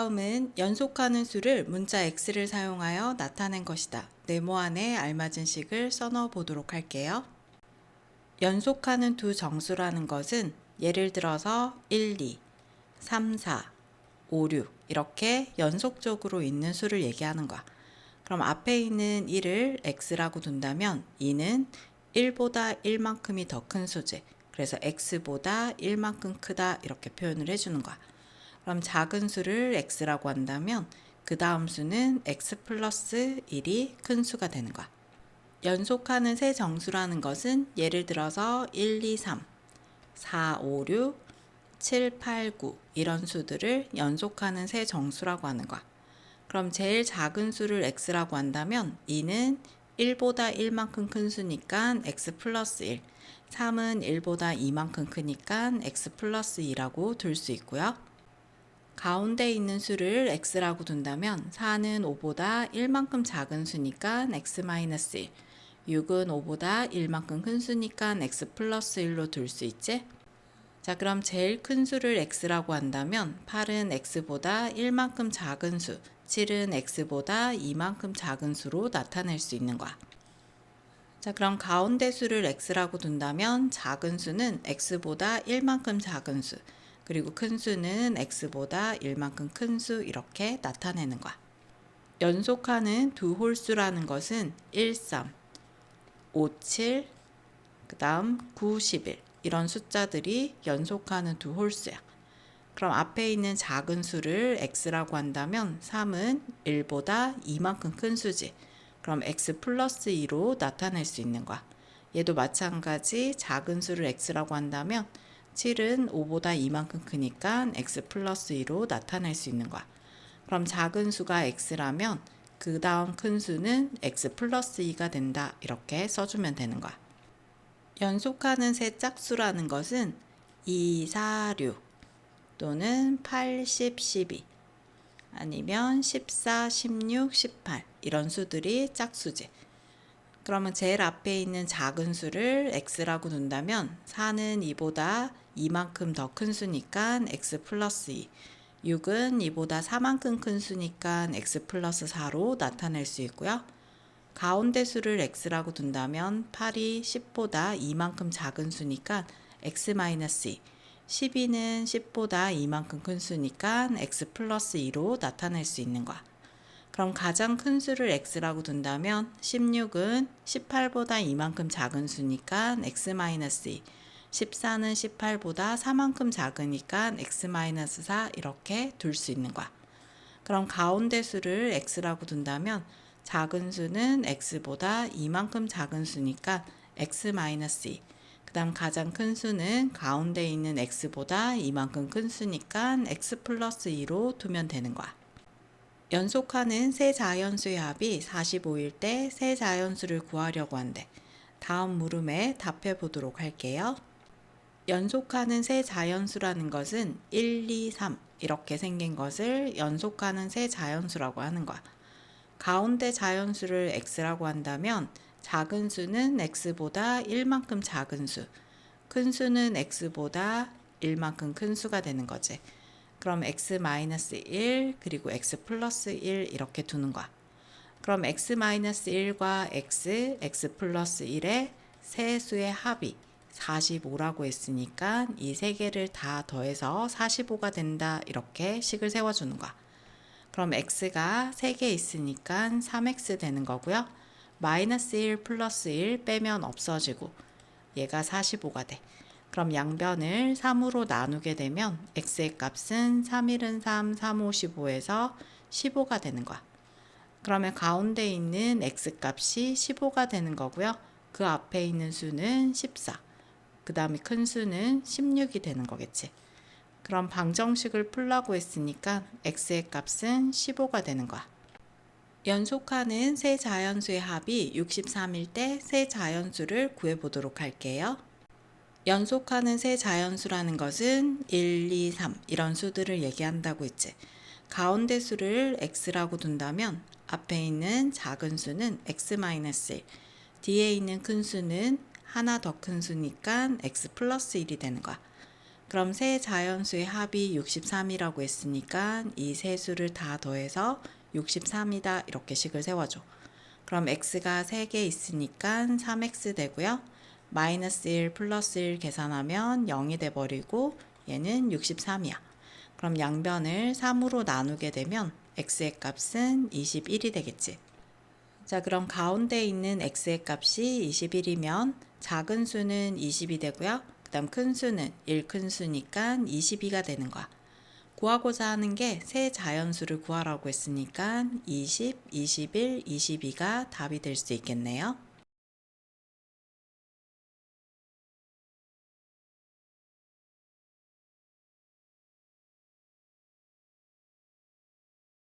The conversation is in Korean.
다음은 연속하는 수를 문자 x를 사용하여 나타낸 것이다. 네모 안에 알맞은 식을 써넣어 보도록 할게요. 연속하는 두 정수라는 것은 예를 들어서 1, 2, 3, 4, 5, 6 이렇게 연속적으로 있는 수를 얘기하는 거야. 그럼 앞에 있는 1을 x라고 둔다면 2는 1보다 1만큼이 더 큰 수지. 그래서 x보다 1만큼 크다 이렇게 표현을 해주는 거야. 그럼 작은 수를 x라고 한다면 그 다음 수는 x 플러스 1이 큰 수가 되는 거야. 연속하는 세 정수라는 것은 예를 들어서 1, 2, 3, 4, 5, 6, 7, 8, 9 이런 수들을 연속하는 세 정수라고 하는 거야. 그럼 제일 작은 수를 x라고 한다면 2는 1보다 1만큼 큰 수니까 x 플러스 1, 3은 1보다 2만큼 크니까 x 플러스 2라고 둘 수 있고요. 가운데 있는 수를 x라고 둔다면 4는 5보다 1만큼 작은 수니까 x-1, 6은 5보다 1만큼 큰 수니까 x 플러스 1로 둘 수 있지? 자, 그럼 제일 큰 수를 x라고 한다면 8은 x보다 1만큼 작은 수, 7은 x보다 2만큼 작은 수로 나타낼 수 있는 거야. 자, 그럼 가운데 수를 x라고 둔다면 작은 수는 x보다 1만큼 작은 수, 그리고 큰 수는 x보다 1만큼 큰 수 이렇게 나타내는 거야. 연속하는 두 홀수라는 것은 1, 3, 5, 7, 그 다음 9, 11 이런 숫자들이 연속하는 두 홀수야. 그럼 앞에 있는 작은 수를 x라고 한다면 3은 1보다 2만큼 큰 수지. 그럼 x 플러스 2로 나타낼 수 있는 거야. 얘도 마찬가지 작은 수를 x라고 한다면 7은 5보다 2만큼 크니까 x 플러스 2로 나타낼 수 있는 거야. 그럼 작은 수가 x라면 그 다음 큰 수는 x 플러스 2가 된다. 이렇게 써주면 되는 거야. 연속하는 세 짝수라는 것은 2, 4, 6 또는 8, 10, 12 아니면 14, 16, 18 이런 수들이 짝수지. 그러면 제일 앞에 있는 작은 수를 x라고 둔다면 4는 2보다 2만큼 더 큰 수니까 x 플러스 2, 6은 2보다 4만큼 큰 수니까 x 플러스 4로 나타낼 수 있고요. 가운데 수를 x라고 둔다면 8이 10보다 2만큼 작은 수니까 x-2, 12는 10보다 2만큼 큰 수니까 x 플러스 2로 나타낼 수 있는 거야. 그럼 가장 큰 수를 x라고 둔다면 16은 18보다 2만큼 작은 수니까 x-2, 14는 18보다 4만큼 작으니까 x-4 이렇게 둘 수 있는 거야. 그럼 가운데 수를 x라고 둔다면 작은 수는 x보다 2만큼 작은 수니까 x-2, 그 다음 가장 큰 수는 가운데 있는 x보다 이만큼 큰 수니까 x 플러스 2로 두면 되는 거야. 연속하는 세 자연수의 합이 45일 때 세 자연수를 구하려고 한대. 다음 물음에 답해 보도록 할게요. 연속하는 세 자연수라는 것은 1, 2, 3 이렇게 생긴 것을 연속하는 세 자연수라고 하는 거야. 가운데 자연수를 x라고 한다면 작은 수는 x보다 1만큼 작은 수, 큰 수는 x보다 1만큼 큰 수가 되는 거지. 그럼 x-1 그리고 x 플러스 1 이렇게 두는 거야. 그럼 x-1과 x 플러스 1의 세 수의 합이 45라고 했으니까 이 세 개를 다 더해서 45가 된다 이렇게 식을 세워주는 거야. 그럼 x가 3개 있으니까 3x 되는 거고요. 마이너스 1 플러스 1 빼면 없어지고 얘가 45가 돼. 그럼 양변을 3으로 나누게 되면 x의 값은 3, 1은 3, 3, 5, 15에서 15가 되는 거야. 그러면 가운데 있는 x 값이 15가 되는 거고요. 그 앞에 있는 수는 14, 그 다음에 큰 수는 16이 되는 거겠지. 그럼 방정식을 풀라고 했으니까 x의 값은 15가 되는 거야. 연속하는 세 자연수의 합이 63일 때 세 자연수를 구해보도록 할게요. 연속하는 세 자연수라는 것은 1, 2, 3 이런 수들을 얘기한다고 했지. 가운데 수를 x라고 둔다면 앞에 있는 작은 수는 x-1, 뒤에 있는 큰 수는 하나 더 큰 수니까 x 플러스 1이 되는 거야. 그럼 세 자연수의 합이 63이라고 했으니까 이 세 수를 다 더해서 63이다 이렇게 식을 세워줘. 그럼 x가 3개 있으니까 3x 되고요. 마이너스 1 플러스 1 계산하면 0이 돼버리고 얘는 63이야. 그럼 양변을 3으로 나누게 되면 x의 값은 21이 되겠지. 자, 그럼 가운데 있는 x의 값이 21이면 작은 수는 20이 되고요. 그 다음 큰 수는 1큰 수니까 22가 되는 거야. 구하고자 하는 게 세 자연수를 구하라고 했으니까 20, 21, 22가 답이 될 수 있겠네요.